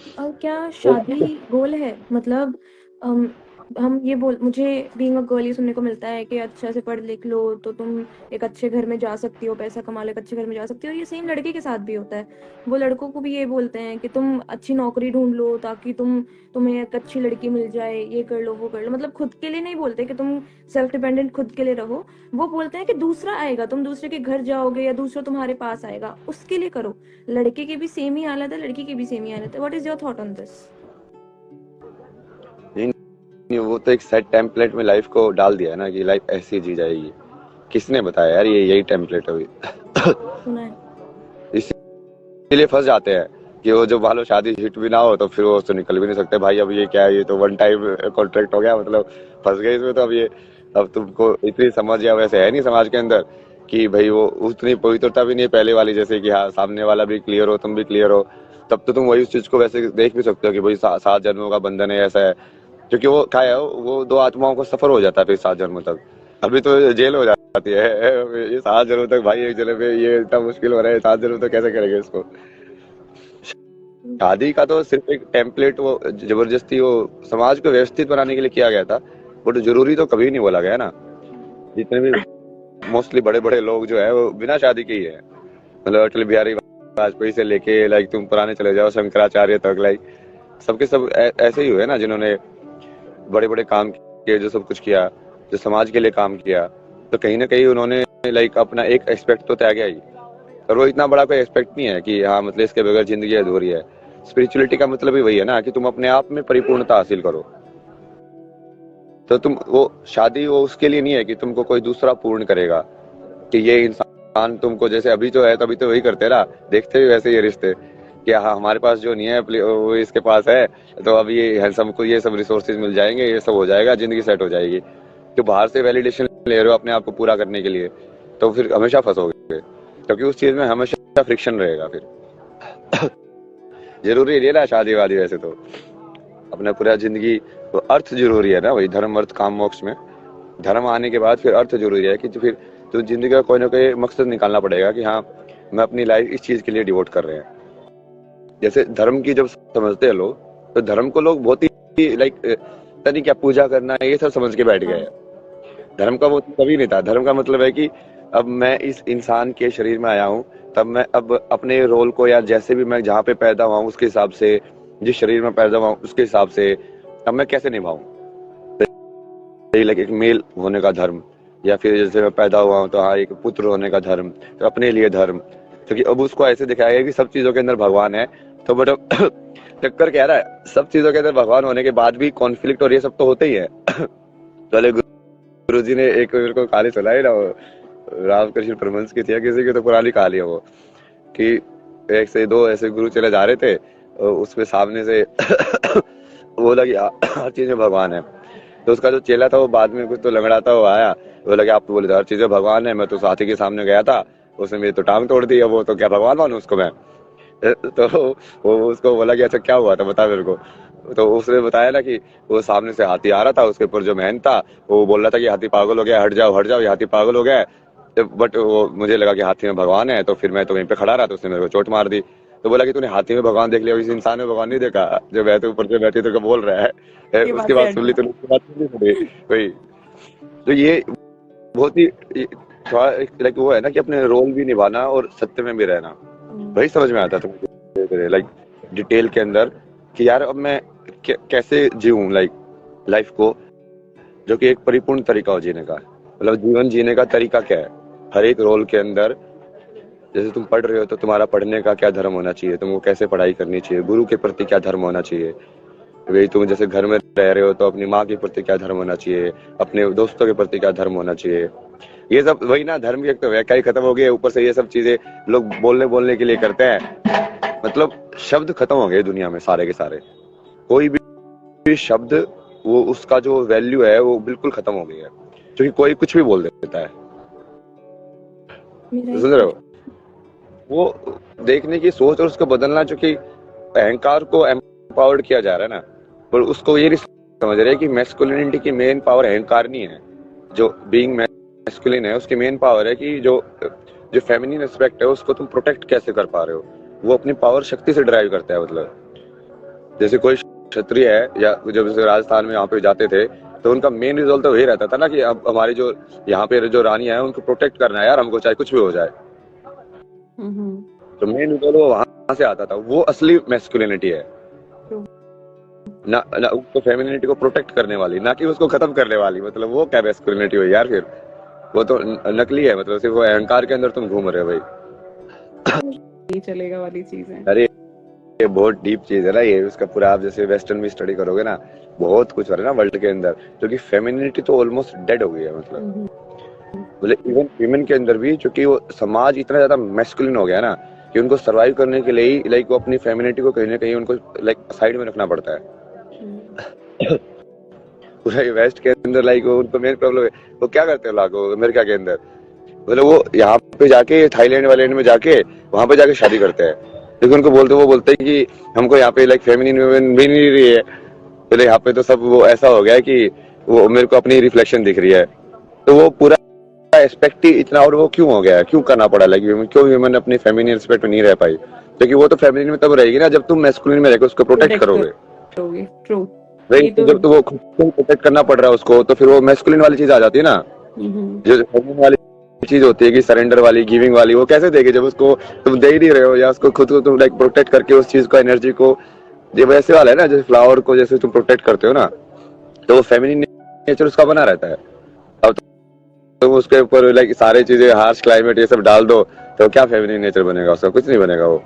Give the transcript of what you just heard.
क्या वो शादी गोल है? मतलब अम, हम ये बोल मुझे बीइंग अ गर्ल ये सुनने को मिलता है कि अच्छा से पढ़ लिख लो तो तुम एक अच्छे घर में जा सकती हो, पैसा कमा लो एक अच्छे घर में जा सकती हो। ये सेम लड़के के साथ भी होता है। वो लड़कों को भी ये बोलते हैं कि तुम अच्छी नौकरी ढूंढ लो ताकि तुम्हें एक अच्छी लड़की मिल जाए, ये कर लो वो कर लो। मतलब खुद के लिए नहीं बोलते कि तुम सेल्फ डिपेंडेंट खुद के लिए रहो। वो बोलते हैं कि दूसरा आएगा, तुम दूसरे के घर जाओगे या दूसरा तुम्हारे पास आएगा, उसके लिए करो। लड़के की भी सेम ही हालत है, लड़की की भी सेम ही हालत है। What is your thought on this? नहीं, नहीं, वो तो एक सेट टेम्पलेट में लाइफ को डाल दिया है ना कि लाइफ ऐसी जी जाएगी। किसने बताया यार, ये यही टेम्पलेट है अभी। सुना है। इसीलिए फंस जाते हैं कि वो जो मान लो शादी हिट भी ना हो तो फिर वो उससे निकल भी नहीं सकते। भाई अब ये क्या है, ये तो वन टाइम कॉन्ट्रैक्ट हो गया, मतलब फंस गए इसमें। तो अब ये, अब तुमको इतनी समझ या वैसे है नहीं समाज के अंदर कि भाई वो उतनी पवित्रता भी नहीं है पहले वाली, जैसे कि हाँ सामने वाला भी क्लियर हो तुम भी क्लियर हो। तब तो तुम वही उस चीज को वैसे देख भी सकते हो कि भाई 7 जन्मों का बंधन है, ऐसा है। क्योंकि वो क्या है, वो दो आत्माओं को सफर हो जाता है फिर 7 जन्मों तक। अभी तो जेल हो जाती है। ये 7 जन्मों तक भाई, एक जन्म में ये इतना मुश्किल हो रहा है, 7 जन्मों तक कैसे करेंगे इसको। शादी का तो सिर्फ एक टेम्पलेट, वो जबरदस्ती वो समाज को व्यवस्थित बनाने के लिए किया गया था। बट जरूरी तो कभी नहीं बोला गया ना। जितने भी मोस्टली बड़े बड़े लोग जो है वो बिना शादी के ही है। मतलब अटल बिहारी वाजपेयी से लेके लाइक तुम पुराने चले जाओ शंकराचार्य तक, लाइक सबके सब ऐसे ही हुए ना, जिन्होंने बड़े बड़े काम किए, जो सब कुछ किया, जो समाज के लिए काम किया। तो कहीं ना कहीं उन्होंने लाइक अपना एक एस्पेक्ट तो त्यागा ही। और वो इतना बड़ा कोई एस्पेक्ट नहीं है कि हाँ मतलब इसके बगैर जिंदगी अधूरी है। स्पिरिचुअलिटी का मतलब ही वही है ना कि तुम अपने आप में परिपूर्णता हासिल करो। तो तुम वो शादी वो उसके लिए नहीं है कि तुमको कोई दूसरा पूर्ण करेगा, कि ये इंसान तुमको जैसे अभी जो है तभी तो वही करते ना, देखते भी वैसे ये रिश्ते कि हाँ हमारे पास जो नहीं है वो इसके पास है, तो अब ये हैंडसम को ये सब रिसोर्सेज मिल जाएंगे, ये सब हो जाएगा, जिंदगी सेट हो जाएगी। तो बाहर से वैलिडेशन ले रहे हो अपने आप को पूरा करने के लिए, तो फिर हमेशा फंसोगे, क्योंकि उस चीज में हमेशा फ्रिक्शन रहेगा फिर। जरूरी नहीं है ना शादी वादी, वैसे तो अपना पूरा जिंदगी, तो अर्थ जरूरी है ना, वही धर्म अर्थ काम मोक्ष में। धर्म आने के बाद फिर अर्थ जरूरी है कि तो फिर तो जिंदगी का कोई ना कोई मकसद निकालना पड़ेगा कि हाँ मैं अपनी लाइफ इस चीज के लिए डिवोट कर रहे हैं। जैसे धर्म की जब समझते हैं लोग, तो धर्म को लोग बहुत ही लाइक पता नहीं क्या पूजा करना है ये सब समझ के बैठ गए हाँ। हैं। धर्म का वो कभी नहीं था। धर्म का मतलब है कि अब मैं इस इंसान के शरीर में आया हूँ, तब मैं अब अपने रोल को, या जैसे भी मैं जहाँ पे पैदा हुआ हूँ उसके हिसाब से, जिस शरीर में पैदा हुआ हूँ उसके हिसाब से अब मैं कैसे निभाऊं। लाइक एक मेल होने का धर्म, या फिर जैसे मैं पैदा हुआ हूँ तो हाँ एक पुत्र होने का धर्म, तो अपने लिए धर्म। क्योंकि अब उसको ऐसे दिखाया गया कि सब चीजों के अंदर भगवान है। तो बट टक्कर कह रहा है, सब चीजों के अंदर भगवान होने के बाद भी कॉन्फ्लिक्ट और ये सब तो होते ही है। पहले गुरु जी ने एक मेरे को कहानी सुनाई ना, रामकृष्ण परमहंस की थी या किसी की, तो पुरानी कहानी है वो, कि एक से दो ऐसे गुरु चले जा रहे थे, उसमें सामने से बोला कि हर चीज में भगवान है। तो उसका जो चेला था वो बाद में कुछ तो लंगड़ाता हुआ आया, बोला कि आप तो बोले थे हर चीज में भगवान है, मैं तो साथी के सामने गया था, उसने मेरी तो टांग तोड़ दी, अब वो तो क्या भगवान मानू उसको मैं। तो वो उसको बोला कि अच्छा क्या हुआ था बता मेरे को। तो उसने बताया ना कि वो सामने से हाथी आ रहा था, उसके ऊपर जो महंत था वो बोल रहा था कि हाथी पागल हो गया, हट जाओ ये हाथी पागल हो गया है। बट वो मुझे लगा कि हाथी में भगवान है, तो फिर मैं तो वहीं पे खड़ा रहा, तो उसने मेरे को चोट मार दी। तो बोला कि तूने हाथी में भगवान देख लिया, इस इंसान में भगवान नहीं देखा जो बैठे ऊपर से बैठी तो बोल रहा है। ये बात उसकी से बात हट सुन ली गया। तो उसकी बात सुन ली थोड़ी। वही तो ये बहुत ही थोड़ा लाइक वो है ना कि अपने रोल भी निभाना और सत्य में भी रहना। हम्म। वही समझ में आता था मुझे लाइक डिटेल के अंदर, कि यार अब मैं कैसे जीऊं लाइक लाइफ को, जो कि एक परिपूर्ण तरीका हो जीने का। मतलब जीवन जीने का तरीका क्या है हर एक रोल के अंदर। जैसे तुम पढ़ रहे हो तो तुम्हारा पढ़ने का क्या धर्म होना चाहिए, तुमको कैसे पढ़ाई करनी चाहिए, गुरु के प्रति क्या धर्म होना चाहिए। वही तुम जैसे घर में रह रहे हो तो अपनी माँ के प्रति क्या धर्म होना चाहिए, अपने दोस्तों के प्रति क्या धर्म होना चाहिए। ये सब वही ना, धर्म की एक तो व्याख्या ही खत्म हो गई है, ऊपर से ये सब चीजें लोग बोलने बोलने के लिए करते हैं। मतलब शब्द खत्म हो गए दुनिया में सारे के सारे। कोई भी शब्द, वो उसका जो वैल्यू है वो बिल्कुल खत्म हो गई है, क्योंकि कोई कुछ भी बोल देता है। मेरा सुन एक रहे हो, क्वेश्चन। वो देखने की सोच और उसको बदलना, जो कि अहंकार को एम्पावर्ड किया जा रहा है ना, पर उसको ये नहीं समझ रहे कि मैस्कुलिनिटी की मेन पावर अहंकार नहीं है। जो बीइंग मैस्कुलिन है उसकी मेन पावर है कि जो जो फेमिनिन एस्पेक्ट है उसको तुम प्रोटेक्ट कैसे कर पा रहे हो। वो अपनी पावर शक्ति से ड्राइव करता है, मतलब जैसे कोई क्षत्रिय है या जब जैसे राजस्थान में यहाँ पे जाते थे, तो उनका मेन रिजल्ट तो वही रहता था ना कि अब हमारी जो यहाँ पे जो रानी है उनको प्रोटेक्ट करना है यार, हमको चाहे कुछ भी हो जाए। हम्म। तो मेन रिजल्ट वो वहां से आता था, वो असली मैस्कुलिनिटी है। ना ना उसको फेमिनिटी को प्रोटेक्ट करने वाली, ना कि उसको खत्म करने वाली। मतलब वो क्या मैस्कुलिनिटी हुई यार फिर? वो तो नकली है, मतलब सिर्फ वो अहंकार के अंदर तुम घूम रहे हो भाई। नहीं चलेगा वाली चीज है। अरे ये बहुत डीप चीज है ना ये, उसका पूरा आप जैसे वेस्टर्न भी स्टडी करोगे ना, बहुत कुछ हो रहा है ना वर्ल्ड के अंदर, क्योंकि फेमिनिटी तो ऑलमोस्ट डेड हो गई है। मतलब इवन विमेन के अंदर भी, क्योंकि वो समाज इतना ज्यादा मैस्कुलिन हो गया ना कि उनको सरवाइव करने के लिए ही लाइक वो अपनी फेमिनिटी को कहीं ना कहीं उनको लाइक साइड में रखना पड़ता है। पूरा वेस्ट के अंदर लाइक उनको मेन प्रॉब्लम है, वो क्या करते हैं लोग अमेरिका के अंदर, मतलब वो यहाँ पे जाके थाईलैंड वाले में जाके वहां पे जाके शादी करते हैं, लेकिन उनको वो बोलते हैं कि हमको यहाँ पे लाइक फेमिनिन वुमेन भी नहीं रही है, तो यहाँ पे तो सब वो ऐसा हो गया है कि वो मेरे को अपनी रिफ्लेक्शन दिख रही है। तो वो पूरा एस्पेक्ट ही इतना, और वो क्यों हो गया है, क्यों करना पड़ा, लाइक क्यों ह्यूमन अपनी फेमिनिन एस्पेक्ट में नहीं रह पाई? क्योंकि वो तो फेमिनिन में तब रहेगी ना जब तुम मैस्कुलिन में रहकर उसको प्रोटेक्ट करोगे। ट्रू। वही तो जब तो वो खुद को प्रोटेक्ट करना पड़ रहा है उसको, तो फिर वो मैस्कुलिन वाली चीज आ जाती है ना। जो फेमिनिन वाली चीज होती है कि सरेंडर वाली, गिविंग वाली, वो कैसे देगी जब उसको तुम दे ही नहीं रहे हो, या उसको खुद को तुम लाइक प्रोटेक्ट करके उस चीज को, एनर्जी को, ये वैसे वाला है ना जैसे फ्लावर को जैसे तुम प्रोटेक्ट करते हो ना, तो वो फेमिनिन नेचर उसका बना रहता है। अब तुम उसके ऊपर लाइक सारे चीजें, हार्श क्लाइमेट ये सब डाल दो, तो क्या फेमिनिन नेचर बनेगा उसका? कुछ नहीं बनेगा वो।